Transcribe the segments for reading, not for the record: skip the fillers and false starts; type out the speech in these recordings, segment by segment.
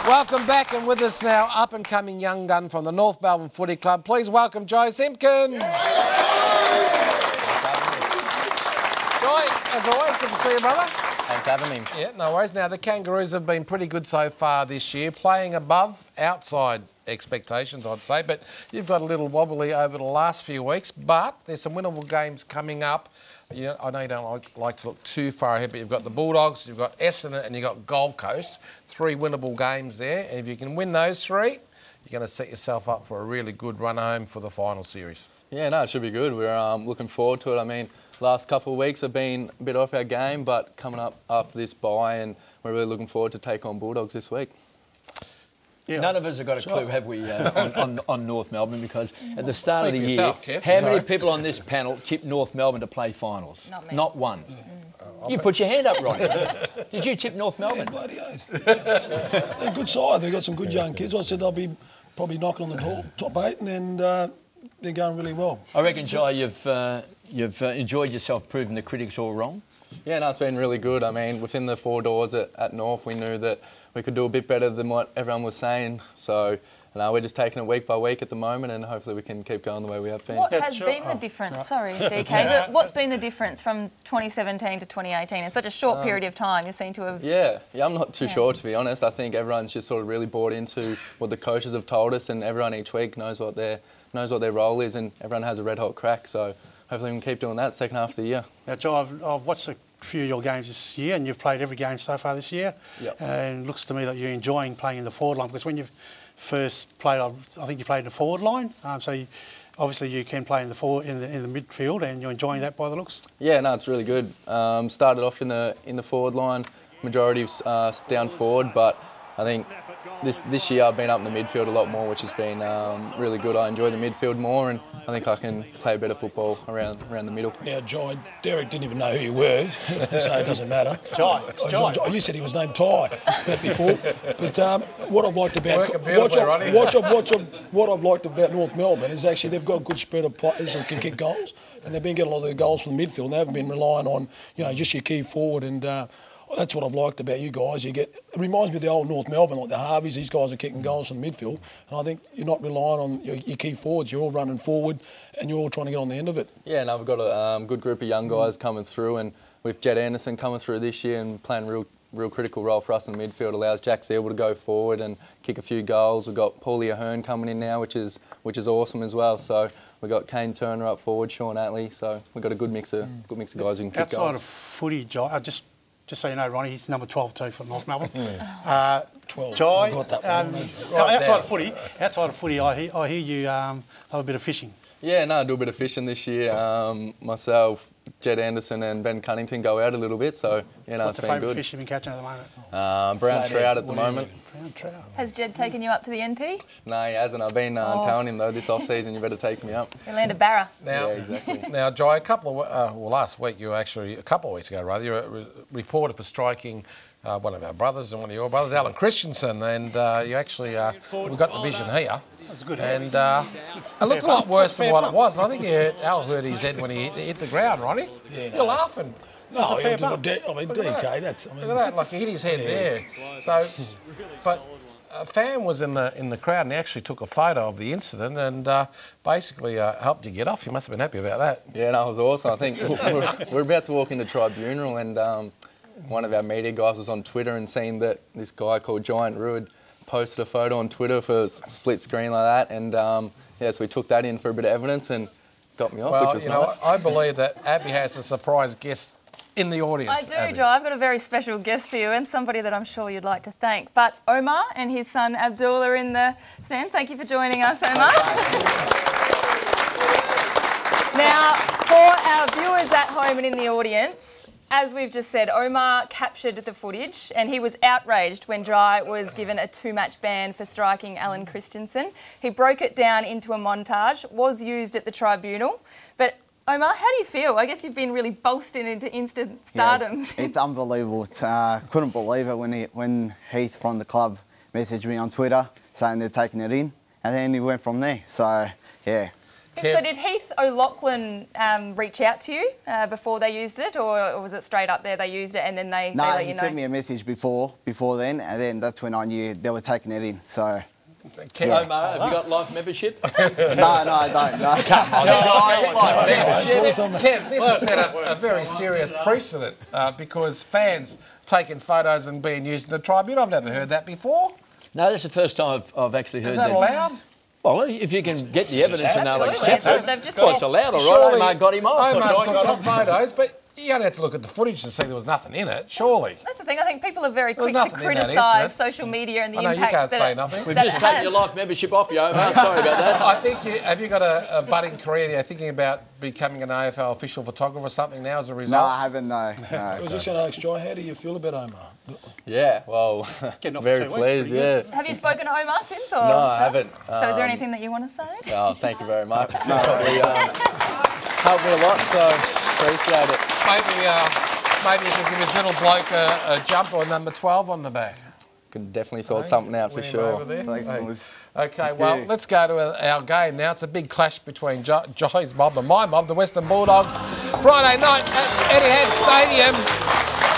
Welcome back, and with us now, up-and-coming young gun from the North Melbourne Footy Club. Please welcome Joe Simpkin. Joy, as always, good to see you, brother. Thanks for having me. Yeah, no worries. Now, the Kangaroos have been pretty good so far this year, playing above, outside expectations, I'd say, but you've got a little wobbly over the last few weeks, but there's some winnable games coming up. You know, I know you don't like to look too far ahead, but you've got the Bulldogs, you've got Essendon, and you've got Gold Coast. 3 winnable games there, and if you can win those 3, you're going to set yourself up for a really good run home for the final series. Yeah, no, it should be good. We're looking forward to it. I mean, last couple of weeks have been a bit off our game, but coming up after this bye, and we're really looking forward to take on Bulldogs this week. Yeah. None of us have got a clue, have we, on North Melbourne, because at the start of the year, Kev. how many people on this panel tipped North Melbourne to play finals? Not me. Not one. You put your hand up, Ronnie. Did you tip North Melbourne? Yeah, bloody oath. They're a good side. They've got some good young kids. I said they'll be probably knocking on the top 8, and they're going really well. I reckon, Jai, you've enjoyed yourself proving the critics all wrong. Yeah, no, it's been really good. I mean, within the 4 doors at North, we knew that we could do a bit better than what everyone was saying. So we're just taking it week by week at the moment, and hopefully we can keep going the way we have been. What has been the difference? Sorry, DK, but what's been the difference from 2017 to 2018? In such a short period of time, you seem to have... Yeah, I'm not too sure, to be honest. I think everyone's just sort of really bought into what the coaches have told us, and everyone each week knows what their role is, and everyone has a red-hot crack. So hopefully we can keep doing that second half of the year. Now, Joe, I've watched a few of your games this year, and you've played every game so far this year. Yep. And it looks to me that you're enjoying playing in the forward line, because when you first played, I think you played in the forward line. Obviously you can play in the midfield, and you're enjoying that by the looks. Yeah, no, it's really good. Started off in the forward line, majority down forward, but I think this year I've been up in the midfield a lot more, which has been really good. I enjoy the midfield more, and I think I can play better football around the middle. Now, Jai, Derek didn't even know who you were, so it doesn't matter. Jai, it's Jai. You said he was named Ty before. But what I've liked about what I've liked about North Melbourne is actually they've got a good spread of players who can kick goals, and they've been getting a lot of their goals from the midfield. And they haven't been relying on just your key forward, and that's what I've liked about you guys. It reminds me of the old North Melbourne, like the Harveys. These guys are kicking goals from the midfield, and I think you're not relying on your key forwards. You're all running forward, and you're all trying to get on the end of it. Yeah, no, we've got a good group of young guys coming through, and with Jed Anderson coming through this year and playing a real critical role for us in the midfield, allows Jack Searle to go forward and kick a few goals. We've got Paulie Ahern coming in now, which is awesome as well. So we've got Kane Turner up forward, Sean Atley. So we've got a good mix of guys who can kick goals. Outside of footy, Jai, just so you know, Ronnie, he's number 12 too for North Melbourne. 12. Jai, got that one. outside of footy, I hear you have a bit of fishing. Yeah, no, I do a bit of fishing this year. Myself, Jed Anderson and Ben Cunnington go out a little bit, so it's been good. What's the favourite fish you've been catching at the moment? Brown trout at the moment. Brown trout. Has Jed taken you up to the NT? No, he hasn't. I've been telling him though this off-season, you better take me up. You landed Barra. Now, yeah, exactly. Now, Jai, last week a couple of weeks ago, rather, you were reported for striking one of our brothers and one of your brothers, Alan Christensen, and you actually we got the vision here. That's good. And it looked a lot worse than what it was. And I think Al hurt his head when he hit the ground, Ronnie. Yeah, You're laughing. No, DK, that's... Look at that, like he hit his head there. So, but a fan was in the crowd, and he actually took a photo of the incident and basically helped you get off. You must have been happy about that. Yeah, no, it was awesome. I think we're about to walk into tribunal, and one of our media guys was on Twitter and seen that this guy called Giant Ruud posted a photo on Twitter for a split screen like that, and so we took that in for a bit of evidence and got me off, which was nice. I believe that Abby has a surprise guest in the audience. I do, Joe. I've got a very special guest for you, and somebody that I'm sure you'd like to thank. But Omar and his son Abdul are in the stand. Thank you for joining us, Omar. Now, for our viewers at home and in the audience, as we've just said, Omar captured the footage, and he was outraged when Dry was given a 2-match ban for striking Alan Christensen. He broke it down into a montage, was used at the tribunal. But Omar, how do you feel? I guess you've been really bolstered into instant stardom. Yes, it's unbelievable. Couldn't believe it when Heath from the club messaged me on Twitter saying they're taking it in, and then he went from there. So, yeah. So did Heath O'Loughlin reach out to you before they used it, or was it straight up there they used it and then they let you know? No, he sent me a message before then, and then that's when I knew they were taking it in. So. Omar, have you got life membership? No, I don't. No. Kev, this has set up a very serious precedent because fans taking photos and being used in the tribune. I've never heard that before. No, that's the first time I've actually heard that. Is that allowed? Well, if you can get the evidence and they'll accept it, well, it's allowed, all right. Omar got him off. Omar took some photos, but you don't have to look at the footage to see there was nothing in it, surely. That's the thing. I think people are very quick to criticise social media and the impact. You can't say nothing. We've just taken your life membership off you, Omar. Sorry about that. I think have you got a budding career? You're thinking about becoming an AFL official photographer or something now as a result? No, I haven't. No. I was just going to ask Joy, how do you feel about Omar? Yeah, well, very pleased. Yeah. Have you spoken to Omar since? Or? No, I haven't. So is there anything that you want to say? Oh, thank you very much. Probably helped me a lot, so appreciate it. Maybe you should give this little bloke a jumper or number 12 on the back. Can definitely sort something out for sure. Okay, well, let's go to our game now. It's a big clash between Joy's mob and my mob, the Western Bulldogs. Friday night at Etihad Stadium.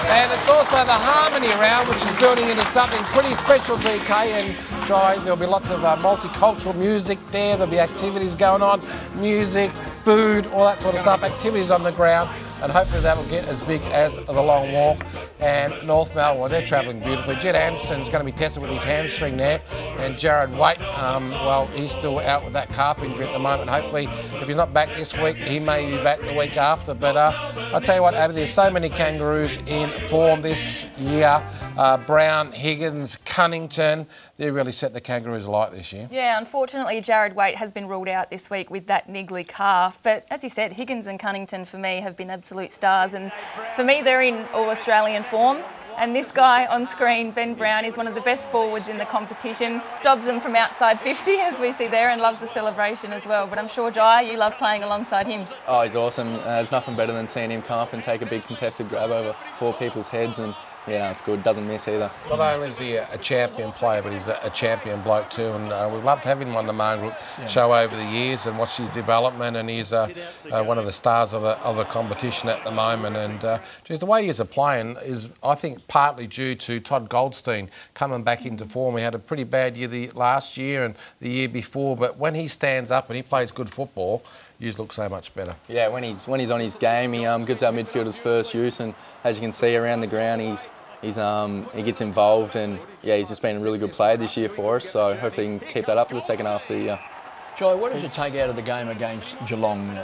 And it's also the Harmony round, which is building into something pretty special, DK. And Joy, there'll be lots of multicultural music there. There'll be activities going on, music, food, all that sort of stuff, activities on the ground. And hopefully that'll get as big as the long walk. And North Melbourne, they're travelling beautifully. Jed Anderson's going to be tested with his hamstring there. And Jared Waite, well, he's still out with that calf injury at the moment. Hopefully, if he's not back this week, he may be back the week after. But I'll tell you what, Abby, there's so many Kangaroos in form this year. Brown, Higgins, Cunnington, they really set the Kangaroos alight this year. Yeah, unfortunately, Jared Waite has been ruled out this week with that niggly calf. But as you said, Higgins and Cunnington, for me, have been absolute stars. And for me, they're in all-Australian form. And this guy on screen, Ben Brown, is one of the best forwards in the competition. Dobs them from outside 50, as we see there, and loves the celebration as well. But I'm sure, Jai, you love playing alongside him. Oh, he's awesome. There's nothing better than seeing him come up and take a big contested grab over 4 people's heads. And yeah, no, it's good. Doesn't miss either. Not only is he a champion player, but he's a champion bloke too. And we've loved having him on the Marngrook show over the years and watched his development. And he's one of the stars of the competition at the moment. And geez, the way he's playing is, I think, partly due to Todd Goldstein coming back into form. He had a pretty bad year last year and the year before. But when he stands up and he plays good football, you look so much better. Yeah, when he's on his game, he gives our midfielders first use. And as you can see around the ground, he gets involved, and yeah, he's just been a really good player this year for us. So hopefully he can keep that up for the second half of the year. Joy, what did you take out of the game against Geelong?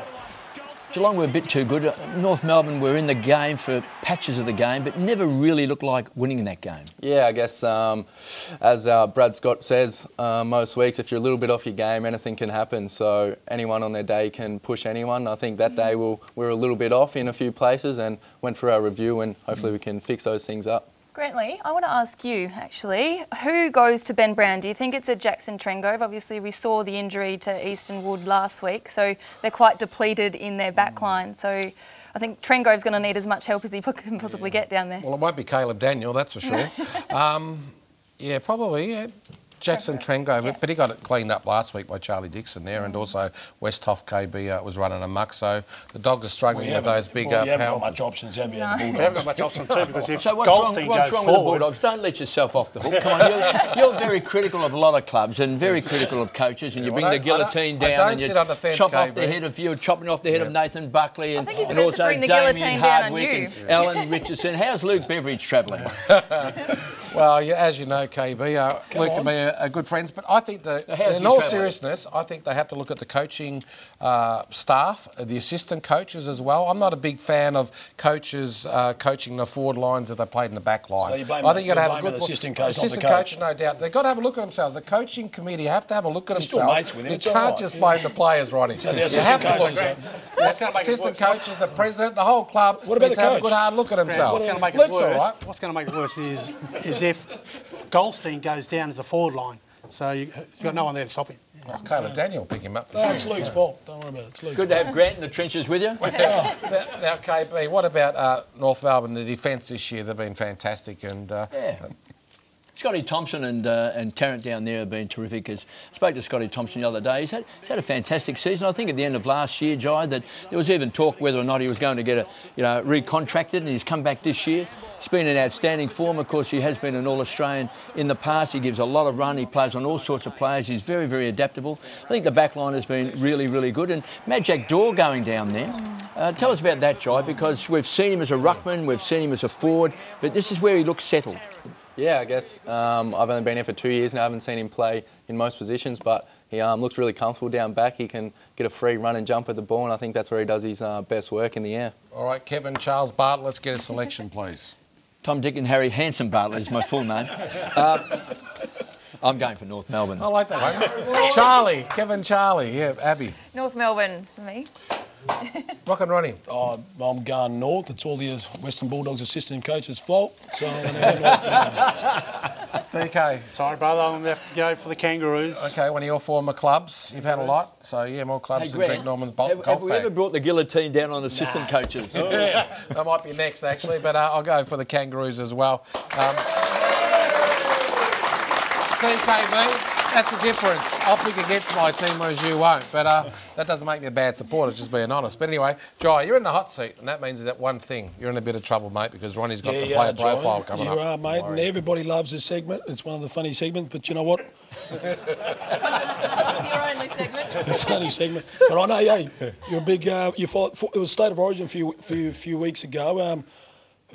Geelong were a bit too good. North Melbourne were in the game for patches of the game, but never really looked like winning in that game. Yeah, I guess as Brad Scott says most weeks, if you're a little bit off your game, anything can happen. So anyone on their day can push anyone. I think that day we were a little bit off in a few places and went through our review, and hopefully we can fix those things up. Grantley, I want to ask you, actually, who goes to Ben Brown? Do you think it's a Jackson Trengove? Obviously, we saw the injury to Easton Wood last week, so they're quite depleted in their backline. So I think Trengove's going to need as much help as he can possibly get down there. Well, it won't be Caleb Daniel, that's for sure. Yeah, probably. Yeah. Jackson Trengove, but he got it cleaned up last week by Charlie Dixon there, and also Westhoff KB was running amok. So the Dogs are struggling with those big you haven't got much options, have you? No. We haven't got much options too, because if so Goldstein what's wrong goes with the Bulldogs? Don't let yourself off the hook. Come on, you're very critical of a lot of clubs and very critical of coaches, and you bring the guillotine down and you chop off the head of you're chopping off the head of Nathan Buckley and also Damien Hardwick and Alan Richardson. How's Luke Beveridge travelling? Well, as you know, KB, Luke and me are good friends, but I think that, in all seriousness, I think they have to look at the coaching staff, the assistant coaches as well. I'm not a big fan of coaches coaching the forward lines if they played in the back line. So you blame, I think you've got to have a good assistant coach, assistant coaches, no doubt. They've got to have a look at themselves. The coaching committee have to have a look at themselves. Still mates with him. You can't just blame the players, Ronnie. So the assistant coaches, assistant coaches, the president, the whole club. What about the coach? Have a good hard look at themselves. What's going to make it worse is if Goldstein goes down to the forward line, so you've got no one there to stop him. Oh, Caleb Daniel pick him up. No, it's Luke's fault. Don't worry about it. It's Luke's Good to have Grant in the trenches with you. Now, KB, what about North Melbourne? The defence this year, they've been fantastic. And Scotty Thompson and Tarrant down there have been terrific. I spoke to Scotty Thompson the other day. He's had a fantastic season. I think at the end of last year, Jai, that there was even talk whether or not he was going to get recontracted, and he's come back this year. He's been in outstanding form. Of course, he has been an All-Australian in the past. He gives a lot of run. He plays on all sorts of players. He's very, very adaptable. I think the back line has been really, really good. And Mad Jack Daw going down there. Tell us about that, Jai, because we've seen him as a ruckman, we've seen him as a forward, but this is where he looks settled. Yeah, I guess I've only been here for 2 years and I haven't seen him play in most positions, but he looks really comfortable down back. He can get a free run and jump at the ball, and I think that's where he does his best work in the air. All right, Kevin Charles Bartlett, let's get a selection, please. Tom, Dick and Harry Hanson Bartlett is my full name. I'm going for North Melbourne. I like that one. Charlie, Kevin Charlie, yeah, Abby. North Melbourne for me. Rock and Ronnie. Oh, I'm going north. It's all the Western Bulldogs assistant coach's fault. So, DK. Sorry, brother, I'm going to have to go for the Kangaroos. Okay, one of your former clubs. You've had a lot, so yeah, more clubs than Greg Norman's golf Have we ever brought the guillotine down on assistant coaches? Yeah, that might be next, actually, but I'll go for the Kangaroos as well. CKB. That's the difference. I'll pick against my team, whereas you won't. But that doesn't make me a bad supporter, just being honest. But anyway, Jai, you're in the hot seat, and that means that one thing. You're in a bit of trouble, mate, because Ronnie's got the player profile coming up. You are, mate, and everybody loves this segment. It's one of the funny segments, but you know what? It's your only segment. It's the only segment. But I know, hey, you're a big... you followed, it was State of Origin a few weeks ago.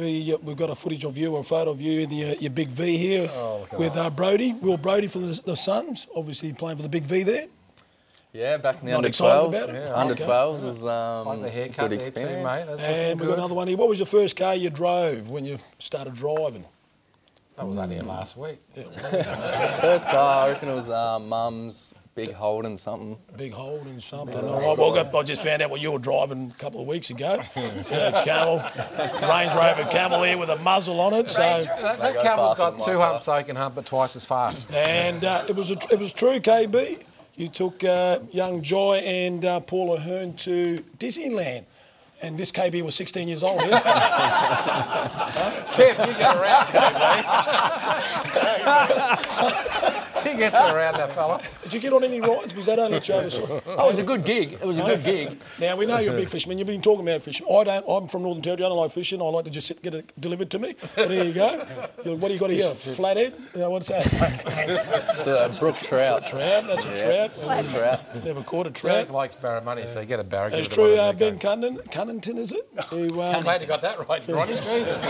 We've got a footage of you, or a photo of you in your big V here with Brody, Will Brody for the Suns, obviously playing for the big V there. Yeah, back in the Not under excited 12s. about it? Yeah, under 12s was like the haircut good experience. there too, mate. And we've got another one here. What was your first car you drove when you started driving? That was only last week. Yeah. First car, I reckon it was Mum's big Holden something. Big Holden something. All right, well, I just found out what you were driving a couple of weeks ago. Camel, Range Rover Camel here with a muzzle on it. So that Camel's got two humps, so he can hump it twice as fast. And it was true, KB. You took young Jai and Paula Hearn to Disneyland. And this KB was 16 years old, yeah? Kev, you get around too, mate. He gets around, that fella. Did you get on any rides? Because that only showed us. Oh, it was a good gig. It was a good gig. Now, we know you're a big fisherman. You've been talking about fishing. I don't. I'm from Northern Territory. I don't like fishing. I like to just get it delivered to me. But there you go. What do you got here? Flathead? What's that? It's a brook trout. Trout? That's a trout. Trout. Never caught a trout. Greg likes barramundi, so you get a barra. It's true, Ben Cunnington, is it? I'm glad you got that right, Ronnie. Jesus.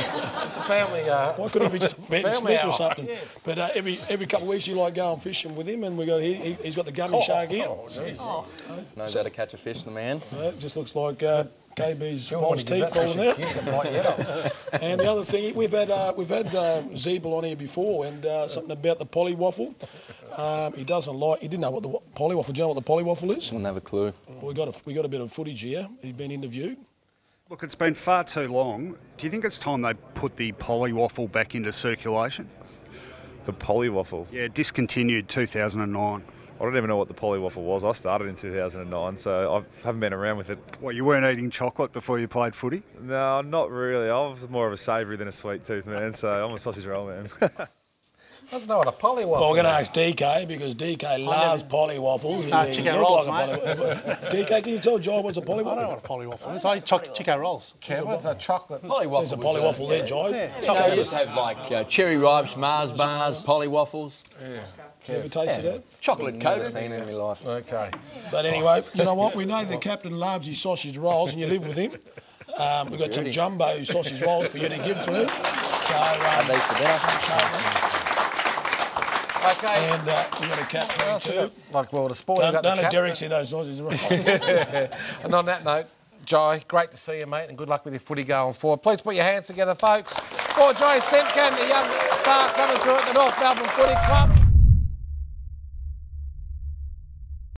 It's a family... Why couldn't it be just Ben Smith or something? Yes. But every couple of weeks you like going fishing with him, and we got he's got the gummy shark here. Knows how to catch a fish, the man. It just looks like KB's false teeth falling out. And the other thing, we've had Zeeble on here before, and something about the polywaffle. He didn't know what the polywaffle. Do you know what the polywaffle is? Didn't have a clue. We got a bit of footage here. He's been interviewed. Look, it's been far too long. Do you think it's time they put the polywaffle back into circulation? The polywaffle? Yeah, discontinued 2009. I don't even know what the polywaffle was. I started in 2009, so I haven't been around with it. What, you weren't eating chocolate before you played footy? No, not really. I was more of a savoury than a sweet tooth man, so I'm a sausage roll man. Doesn't know what a polywaffle is. Well, we're going to ask DK because DK loves polywaffles. Chicken rolls, mate. DK, can you tell Jai what's a polywaffle? I don't know what a polywaffle is. I eat chicken rolls. What's a chocolate? Polywaffle. There's a polywaffle there, Jai. Yeah. You just have like cherry ripes, Mars bars, polywaffles. Yeah. You ever tasted that? Chocolate coated. Never seen it in my life. Okay. But anyway, you know what? We know the captain loves his sausage rolls, and you live with him. We've got some jumbo sausage rolls for you to give to him. So, okay. And we got a cat too. Like World of Sport. Don't let Derek see those sausage rolls. And on that note, Jai, great to see you, mate, and good luck with your footy going forward. Please put your hands together, folks, for Jai Simpkin, the young star coming through at the North Melbourne Footy Club.